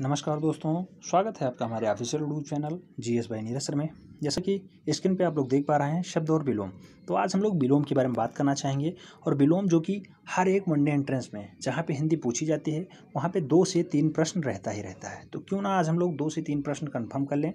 नमस्कार दोस्तों, स्वागत है आपका हमारे official YouTube channel GS bye Neeraj sir में। जैसा कि स्क्रीन पे आप लोग देख पा रहे हैं शब्द और विलोम। तो आज हम लोग विलोम के बारे में बात करना चाहेंगे। और विलोम जो कि हर एक वनडे एंट्रेंस में जहाँ पे हिंदी पूछी जाती है वहाँ पे 2 से 3 प्रश्न रहता ही रहता है। तो क्यों ना आज हम लोग 2 से 3 प्रश्न कन्फर्म कर लें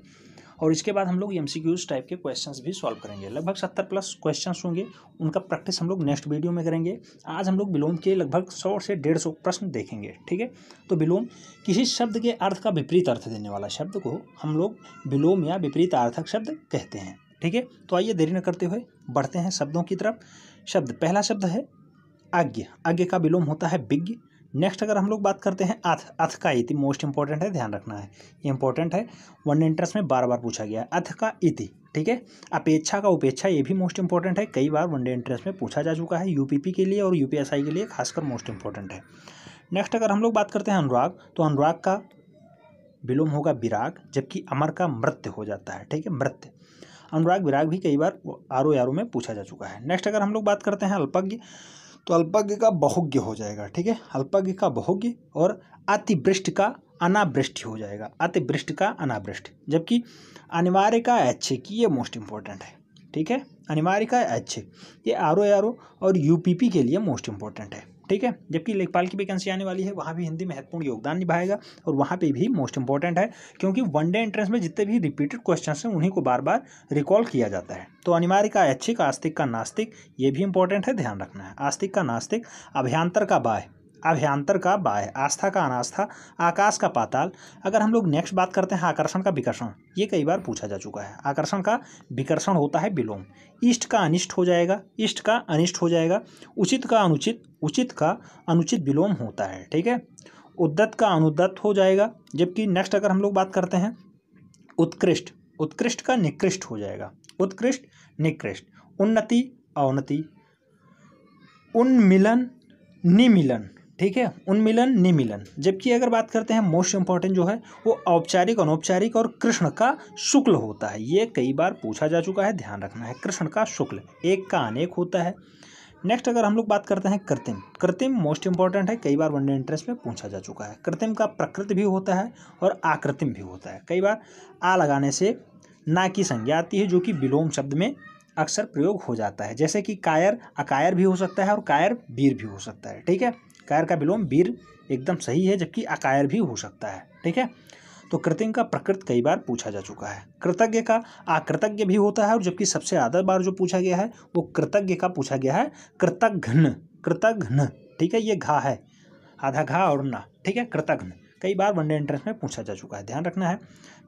और इसके बाद हम लोग एमसीक्यूज टाइप के क्वेश्चंस भी सॉल्व करेंगे। लगभग 70 प्लस क्वेश्चंस होंगे, उनका प्रैक्टिस हम लोग नेक्स्ट वीडियो में करेंगे। आज हम लोग विलोम के लगभग 100 से 150 प्रश्न देखेंगे, ठीक है। तो विलोम किसी शब्द के अर्थ का विपरीत अर्थ देने वाला शब्द को हम लोग विलोम या विपरीतार्थक शब्द कहते हैं, ठीक है। तो आइए देरी न करते हुए बढ़ते हैं शब्दों की तरफ। पहला शब्द है आज्ञा। आज्ञा का विलोम होता है विज्ञ। नेक्स्ट अगर हम लोग बात करते हैं अथ। अथ का इति मोस्ट इंपॉर्टेंट है, ध्यान रखना है, ये इंपॉर्टेंट है, वन एंट्रेंस में बार बार पूछा गया है। अथ का इति, ठीक है। अपेक्षा का उपेक्षा, ये भी मोस्ट इंपॉर्टेंट है, कई बार वनडे एंट्रेंस में पूछा जा चुका है, यूपीपी के लिए और यूपीएसआई के लिए खासकर मोस्ट इंपॉर्टेंट है। नेक्स्ट अगर हम लोग बात करते हैं अनुराग, तो अनुराग का विलोम होगा विराग, जबकि अमर का मृत्य हो जाता है, ठीक है, मृत्य। अनुराग विराग भी कई बार आरो यारो में पूछा जा चुका है। नेक्स्ट अगर हम लोग बात करते हैं अल्पज्ञ, तो अल्पज्ञ का बहुज्ञ हो जाएगा, ठीक है, अल्पज्ञ का बहुज्ञ। और अतिवृष्टि का अनावृष्टि हो जाएगा, अतिवृष्टि का अनावृष्टि। जबकि अनिवार्य का ऐच्छिक, ये मोस्ट इंपॉर्टेंट है, ठीक है, अनिवार्य का ऐच्छिक, ये आरो यारो और यूपीपी के लिए मोस्ट इंपॉर्टेंट है, ठीक है। जबकि लेखपाल की वैकेंसी आने वाली है, वहाँ भी हिंदी महत्वपूर्ण योगदान निभाएगा और वहाँ पे भी मोस्ट इंपॉर्टेंट है, क्योंकि वनडे एंट्रेंस में जितने भी रिपीटेड क्वेश्चंस हैं उन्हीं को बार बार रिकॉल किया जाता है। तो अनिवार्य का ऐच्छिक, आस्तिक का नास्तिक, ये भी इंपॉर्टेंट है, ध्यान रखना है। आस्तिक का नास्तिक, अभ्यांतर का बाह्य, अभ्यांतर का बाह्य, आस्था का अनास्था, आकाश का पाताल। अगर हम लोग नेक्स्ट बात करते हैं आकर्षण का विकर्षण, ये कई बार पूछा जा चुका है। आकर्षण का विकर्षण होता है विलोम। इष्ट का अनिष्ट हो जाएगा, इष्ट का अनिष्ट हो जाएगा। उचित का अनुचित, उचित का अनुचित विलोम होता है, ठीक है। उद्दत का अनुद्दत हो जाएगा। जबकि नेक्स्ट अगर हम लोग बात करते हैं उत्कृष्ट, उत्कृष्ट का निकृष्ट हो जाएगा, उत्कृष्ट निकृष्ट। उन्नति अवनति, उन्मिलन निमिलन, ठीक है, उन्मिलन निमिलन। जबकि अगर बात करते हैं मोस्ट इंपॉर्टेंट जो है वो औपचारिक अनौपचारिक और कृष्ण का शुक्ल होता है, ये कई बार पूछा जा चुका है, ध्यान रखना है। कृष्ण का शुक्ल, एक का अनेक होता है। नेक्स्ट अगर हम लोग बात करते हैं कृत्रिम, कृत्रिम मोस्ट इंपॉर्टेंट है, कई बार वनडे एंट्रेंस में पूछा जा चुका है। कृत्रिम का प्रकृति भी होता है और आकृतिम भी होता है। कई बार आ लगाने से ना की संज्ञा आती है, जो कि विलोम शब्द में अक्सर प्रयोग हो जाता है। जैसे कि कायर अकायर भी हो सकता है और कायर वीर भी हो सकता है, ठीक है। कायर का विलोम वीर एकदम सही है, जबकि अकायर भी हो सकता है, ठीक है। तो कृत्रिम का प्रकृत कई बार पूछा जा चुका है। कृतज्ञ का अकृतज्ञ भी होता है, और जबकि सबसे ज़्यादा बार जो पूछा गया है वो कृतज्ञ का पूछा गया है, कृतघ्न, कृतघ्न, ठीक है, ये घा है, आधा घा और ना, ठीक है, कृतघ्न कई बार वनडे एंट्रेंस में पूछा जा चुका है, ध्यान रखना है।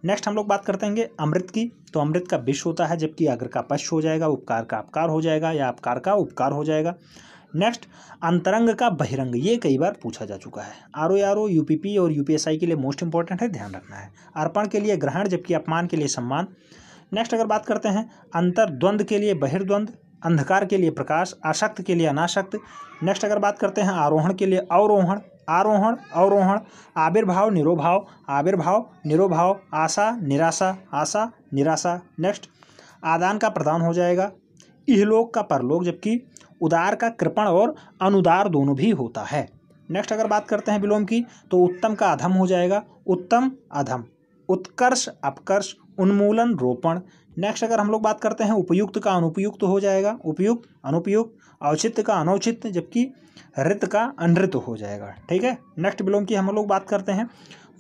नेक्स्ट हम लोग बात करते हैं अमृत की, तो अमृत का विष होता है, जबकि अग्र का पश्च हो जाएगा, उपकार का अपकार हो जाएगा या अपकार का उपकार हो जाएगा। नेक्स्ट अंतरंग का बहिरंग, ये कई बार पूछा जा चुका है। आरो यारो यूपीपी और यूपीएसआई के लिए मोस्ट इंपॉर्टेंट है, ध्यान रखना है। अर्पण के लिए ग्रहण, जबकि अपमान के लिए सम्मान। नेक्स्ट अगर बात करते हैं अंतर्द्वंद के लिए बहिर्द्वंद, अंधकार के लिए प्रकाश, आसक्त के लिए अनासक्त। नेक्स्ट अगर बात करते हैं आरोहण के लिए अवरोहण, आरोहण अवरोहण। आविर्भाव निरोभाव, आविर्भाव निरोभाव। आशा निराशा, आशा निराशा। नेक्स्ट आदान का प्रदान हो जाएगा, इहलोक का परलोक, जबकि उदार का कृपण और अनुदार दोनों भी होता है। नेक्स्ट अगर बात करते हैं विलोम की, तो उत्तम का अधम हो जाएगा, उत्तम अधम। उत्कर्ष अपकर्ष, उन्मूलन रोपण। नेक्स्ट अगर हम लोग बात करते हैं उपयुक्त का अनुपयुक्त हो जाएगा, उपयुक्त अनुपयुक्त। औचित्य का अनौचित्य, जबकि ऋत का अनृत हो जाएगा, ठीक है। नेक्स्ट विलोम की हम लोग बात करते हैं,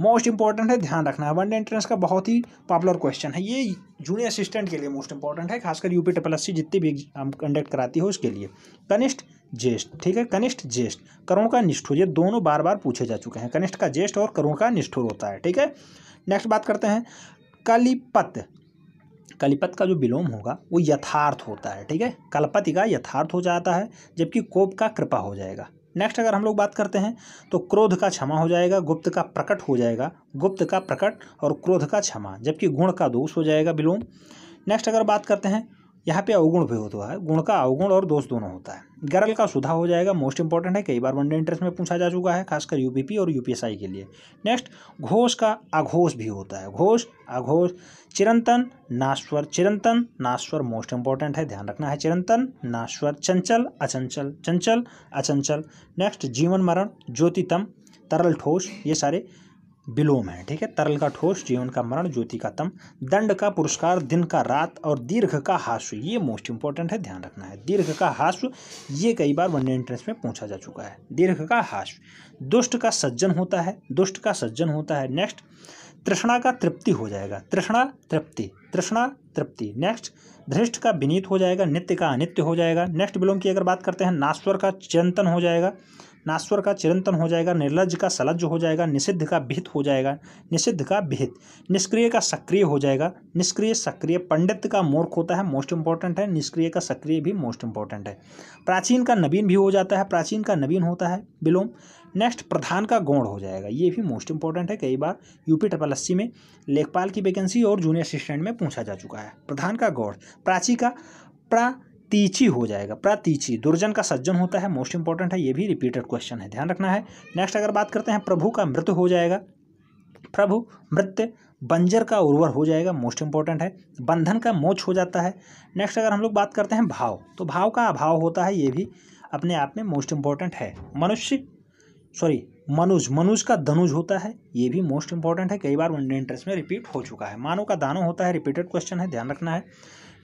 मोस्ट इंपॉर्टेंट है, ध्यान रखना है, वनडे एंट्रेंस का बहुत ही पॉपुलर क्वेश्चन है, ये जूनियर असिस्टेंट के लिए मोस्ट इंपॉर्टेंट है, खासकर यूपी SSC जितनी भी एग्जाम कंडक्ट कराती है उसके लिए। कनिष्ठ ज्येष्ठ, ठीक है, कनिष्ठ ज्येष्ठ। करुण का निष्ठुर, ये दोनों बार बार पूछे जा चुके हैं, कनिष्ठ का ज्येष्ठ और करुण का निष्ठुर होता है, ठीक है। नेक्स्ट बात करते हैं कलिपत। कलिपत का जो विलोम होगा वो यथार्थ होता है, ठीक है, कलपति का यथार्थ हो जाता है, जबकि कोप का कृपा हो जाएगा। नेक्स्ट अगर हम लोग बात करते हैं तो क्रोध का क्षमा हो जाएगा, गुप्त का प्रकट हो जाएगा, गुप्त का प्रकट और क्रोध का क्षमा, जबकि गुण का दोष हो जाएगा विलोम। नेक्स्ट अगर बात करते हैं यहाँ पे अवगुण भी होता है, गुण का अवगुण और दोष दोनों होता है। गरल का सुधा हो जाएगा, मोस्ट इंपॉर्टेंट है, कई बार वनडे एंट्रेंस में पूछा जा चुका है, खासकर यूपीपी और यूपीएसआई के लिए। नेक्स्ट घोष का अघोष भी होता है, घोष अघोष। चिरंतन नाश्वर, चिरंतन नाश्वर मोस्ट इंपॉर्टेंट है, ध्यान रखना है, चिरंतन नाश्वर। चंचल अचंचल, चंचल अचंचल। नेक्स्ट जीवन मरण, ज्योतितम, तरल ठोस, ये सारे विलोम है, ठीक है। तरल का ठोस, जीवन का मरण, ज्योति का तम, दंड का पुरस्कार, दिन का रात और दीर्घ का हास्य, ये मोस्ट इंपॉर्टेंट है, ध्यान रखना है। दीर्घ का हास्य ये कई बार वनडे एंट्रेंस में पूछा जा चुका है, दीर्घ का हास्य। दुष्ट का सज्जन होता है, दुष्ट का सज्जन होता है। नेक्स्ट, तृष्णा का तृप्ति हो जाएगा, तृष्णा तृप्ति, तृष्णा तृप्ति। नेक्स्ट, धृष्ट का विनीत हो जाएगा, नित्य का अनित्य हो जाएगा। नेक्स्ट विलोम की अगर बात करते हैं, नास्वर का चिरंतन हो जाएगा, नास्वर का चिरंतन हो जाएगा। निर्लज्ज का सलज्ज हो जाएगा, निषिद्ध का विहित हो जाएगा, निषिद्ध का विहित। निष्क्रिय का सक्रिय हो जाएगा, निष्क्रिय सक्रिय। पंडित का मूर्ख होता है, मोस्ट इंपॉर्टेंट है। निष्क्रिय का सक्रिय भी मोस्ट इंपॉर्टेंट है। प्राचीन का नवीन भी हो जाता है, प्राचीन का नवीन होता है विलोम। नेक्स्ट, प्रधान का गौण हो जाएगा, ये भी मोस्ट इंपॉर्टेंट है, कई बार यूपी में लेखपाल की वैकेंसी और जूनियर असिस्टेंट में पूछा जा चुका है। प्रधान का गौण। प्राची का तीची हो जाएगा, प्रातीची। दुर्जन का सज्जन होता है, मोस्ट इंपॉर्टेंट है, ये भी रिपीटेड क्वेश्चन है, ध्यान रखना है। नेक्स्ट अगर बात करते हैं, प्रभु का मृत हो जाएगा, प्रभु मृत्य। बंजर का उर्वर हो जाएगा, मोस्ट इंपॉर्टेंट है। बंधन का मोक्ष हो जाता है। नेक्स्ट अगर हम लोग बात करते हैं भाव, तो भाव का अभाव होता है, ये भी अपने आप में मोस्ट इंपॉर्टेंट है। मनुज का धनुज होता है, ये भी मोस्ट इंपॉर्टेंट है, कई बार वनडे एंट्रेंस में रिपीट हो चुका है। मानव का दानव होता है, रिपीटेड क्वेश्चन है, ध्यान रखना है।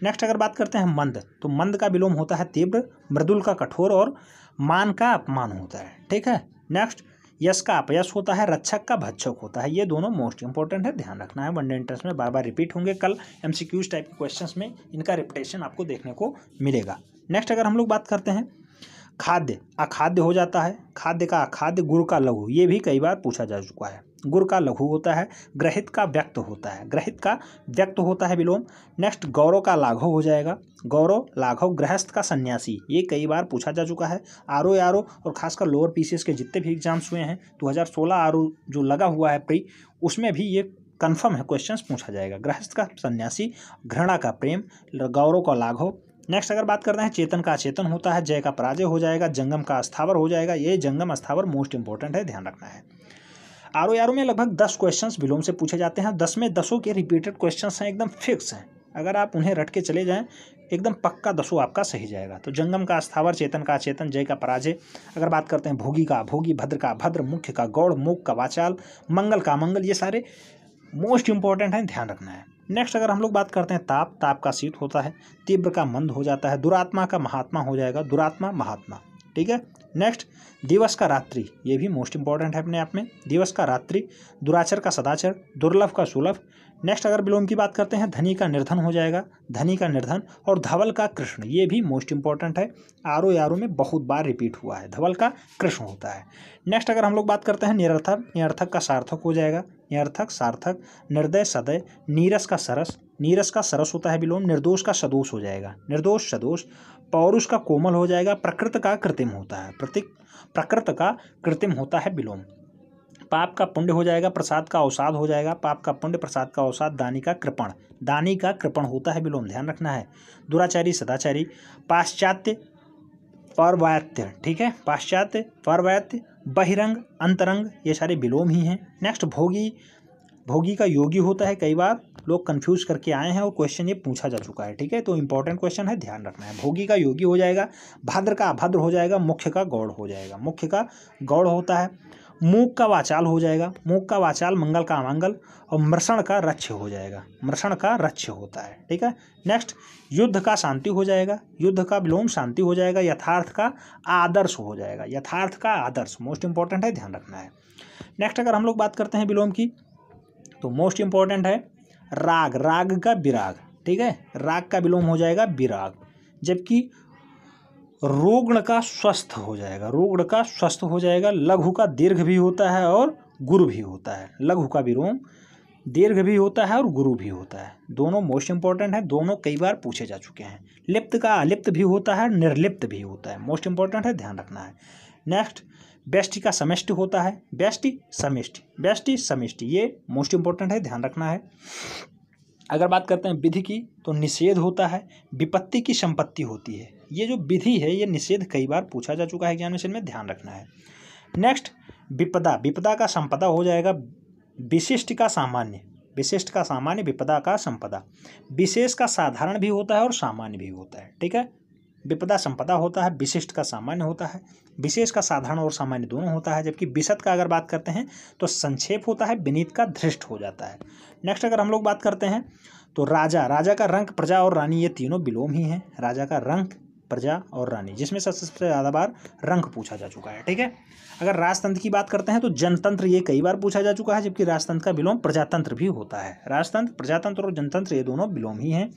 नेक्स्ट अगर बात करते हैं मंद, तो मंद का विलोम होता है तीव्र, मृदुल का कठोर और मान का अपमान होता है, ठीक है। नेक्स्ट, यश का अपयश होता है, रक्षक का भक्षक होता है, ये दोनों मोस्ट इंपॉर्टेंट है, ध्यान रखना है। वनडे एंट्रेंस में बार बार रिपीट होंगे, कल एमसीक्यूज टाइप के क्वेश्चंस में इनका रिपीटेशन आपको देखने को मिलेगा। नेक्स्ट अगर हम लोग बात करते हैं, खाद्य अखाद्य हो जाता है, खाद्य का अखाद्य, गुड़ का लघु, ये भी कई बार पूछा जा चुका है, गुड़ का लघु होता है। ग्रहित का व्यक्त होता है, ग्रहित का व्यक्त होता है विलोम। नेक्स्ट, गौरव का लाघव हो जाएगा, गौरव लाघव। गृहस्थ का सन्यासी, ये कई बार पूछा जा चुका है। आरओ और खासकर लोअर पीसीएस के जितने भी एग्जाम्स हुए हैं 2016 आरओ जो लगा हुआ है प्री, उसमें भी ये कन्फर्म है, क्वेश्चंस पूछा जाएगा। गृहस्थ का सन्यासी, घृणा का प्रेम, गौरव का लाघव। नेक्स्ट अगर बात करते हैं, चेतन का अचेतन होता है, जय का पराजय हो जाएगा, जंगम का अस्थावर हो जाएगा, ये जंगम अस्थावर मोस्ट इंपॉर्टेंट है, ध्यान रखना है। आरओ में लगभग 10 क्वेश्चंस विलोम से पूछे जाते हैं, 10 में 10 के रिपीटेड क्वेश्चंस हैं, एकदम फिक्स हैं, अगर आप उन्हें रट के चले जाएं एकदम पक्का 10 आपका सही जाएगा। तो जंगम का अस्थावर, चेतन का अचेतन, जय का पराजय। अगर बात करते हैं भोगी का भोगी, भद्र का भद्र, मुख्य का गौड़, मूक का वाचाल, मंगल का मंगल, ये सारे मोस्ट इंपॉर्टेंट हैं, ध्यान रखना है। नेक्स्ट अगर हम लोग बात करते हैं, ताप, ताप का शीत होता है, तीव्र का मंद हो जाता है, दुरात्मा का महात्मा हो जाएगा, दुरात्मा महात्मा, ठीक है। नेक्स्ट, दिवस का रात्रि, ये भी मोस्ट इंपॉर्टेंट है अपने आप में, दिवस का रात्रि। दुराचर का सदाचर, दुर्लभ का सुलभ। नेक्स्ट अगर विलोम की बात करते हैं, धनी का निर्धन हो जाएगा, धनी का निर्धन। और धवल का कृष्ण, ये भी मोस्ट इंपॉर्टेंट है, आरओ में बहुत बार रिपीट हुआ है, धवल का कृष्ण होता है। नेक्स्ट अगर हम लोग बात करते हैं, निरर्थक, निरर्थक का सार्थक हो जाएगा, निरर्थक सार्थक। निर्दय सदय, नीरस का सरस, नीरस का सरस होता है विलोम। निर्दोष का सदोष हो जाएगा, निर्दोष सदोष। पौरुष का कोमल हो जाएगा, प्रकृत का कृत्रिम होता है, प्रकृत का कृत्रिम होता है विलोम। पाप का पुण्य हो जाएगा, प्रसाद का अवसाद हो जाएगा, पाप का पुण्य, प्रसाद का अवसाद। दानी का कृपण, दानी का कृपण होता है विलोम, ध्यान रखना है। दुराचारी सदाचारी। पाश्चात्य परवायत्य, ठीक है, पाश्चात्य परवायत्य। बहिरंग अंतरंग, ये सारे विलोम ही हैं। नेक्स्ट, भोगी, भोगी का योगी होता है, कई बार लोग कंफ्यूज करके आए हैं और क्वेश्चन ये पूछा जा चुका है, ठीक है, तो इंपॉर्टेंट क्वेश्चन है, ध्यान रखना है। भोगी का योगी हो जाएगा, भाद्र का अभद्र हो जाएगा, मुख्य का गौड़ हो जाएगा, मुख्य का गौड़ होता है। मूक का वाचाल हो जाएगा, मूक का वाचाल। मंगल का अमंगल। और मृषण का रक्ष हो जाएगा, मृषण का रक्ष होता है, ठीक है। नेक्स्ट, युद्ध का शांति हो जाएगा, युद्ध का विलोम शांति हो जाएगा। यथार्थ का आदर्श हो जाएगा, यथार्थ का आदर्श, मोस्ट इंपॉर्टेंट है, ध्यान रखना है। नेक्स्ट अगर हम लोग बात करते हैं विलोम की, तो मोस्ट इंपॉर्टेंट है राग, राग का विराग, ठीक है, राग का विलोम हो जाएगा विराग। जबकि रोगण का स्वस्थ हो जाएगा, रोगण का स्वस्थ हो जाएगा। लघु का दीर्घ भी होता है और गुरु भी होता है, लघु का विलोम दीर्घ भी होता है और गुरु भी होता है, दोनों मोस्ट इंपॉर्टेंट है, दोनों कई बार पूछे जा चुके हैं। लिप्त का अलिप्त भी होता है, निर्लिप्त भी होता है, मोस्ट इंपॉर्टेंट है, ध्यान रखना है। नेक्स्ट, व्यष्टि का समष्टि होता है, व्यष्टि समिष्टि, व्यष्टि समिष्टि, ये मोस्ट इंपॉर्टेंट है, ध्यान रखना है। अगर बात करते हैं विधि की, तो निषेध होता है, विपत्ति की संपत्ति होती है, ये जो विधि है ये निषेध कई बार पूछा जा चुका है एग्जामिनेशन में, ध्यान रखना है। नेक्स्ट, विपदा, विपदा का संपदा हो जाएगा। विशिष्ट का सामान्य, विशिष्ट का सामान्य, विपदा का संपदा। विशेष का साधारण भी होता है और सामान्य भी होता है, ठीक है। विपदा संपदा होता है, विशिष्ट का सामान्य होता है, विशेष का साधारण और सामान्य दोनों होता है, जबकि विशद का अगर बात करते हैं तो संक्षेप होता है, विनीत का धृष्ट हो जाता है। नेक्स्ट अगर हम लोग बात करते हैं तो राजा, राजा का रंक, प्रजा और रानी ये तीनों विलोम ही हैं। राजा का रंक, प्रजा और रानी, जिसमें सबसे ज़्यादा बार रंक पूछा जा चुका है। ठीक है। अगर राजतंत्र की बात करते हैं तो जनतंत्र ये कई बार पूछा जा चुका है, जबकि राजतंत्र का विलोम प्रजातंत्र भी होता है। राजतंत्र, प्रजातंत्र और जनतंत्र ये दोनों विलोम ही हैं।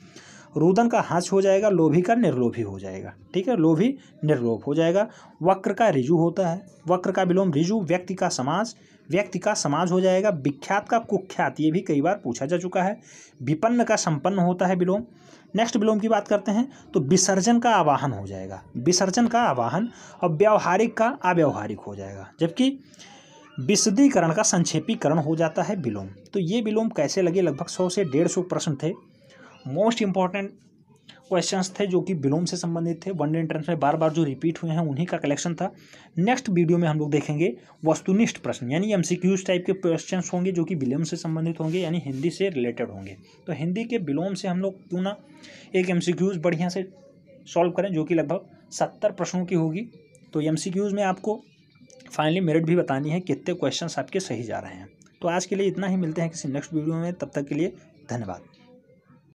रुदन का हास्य हो जाएगा, लोभी का निर्लोभी हो जाएगा। ठीक है, लोभी निर्लोभ हो जाएगा। वक्र का ऋजु होता है, वक्र का विलोम ऋजु। व्यक्ति का समाज, व्यक्ति का समाज हो जाएगा। विख्यात का कुख्यात, ये भी कई बार पूछा जा चुका है। विपन्न का संपन्न होता है विलोम। नेक्स्ट विलोम की बात करते हैं तो विसर्जन का आवाहन हो जाएगा, विसर्जन का आवाहन। और व्यावहारिक का अव्यावहारिक हो जाएगा, जबकि विशदीकरण का संक्षेपीकरण हो जाता है विलोम। तो ये विलोम कैसे लगे, लगभग 100 से 150 प्रश्न थे। मोस्ट इंपॉर्टेंट क्वेश्चंस थे जो कि विलोम से संबंधित थे। वनडे एंट्रेंस में बार बार जो रिपीट हुए हैं उन्हीं का कलेक्शन था। नेक्स्ट वीडियो में हम लोग देखेंगे वस्तुनिष्ठ प्रश्न, यानी एमसीक्यूज टाइप के क्वेश्चंस होंगे जो कि विलोम से संबंधित होंगे, यानी हिंदी से रिलेटेड होंगे। तो हिंदी के विलोम से हम लोग क्यों ना एक एमसीक्यूज बढ़िया से सॉल्व करें, जो कि लगभग 70 प्रश्नों की होगी। तो एमसीक्यूज में आपको फाइनली मेरिट भी बतानी है कितने क्वेश्चंस आपके सही जा रहे हैं। तो आज के लिए इतना ही, मिलते हैं किसी नेक्स्ट वीडियो में, तब तक के लिए धन्यवाद।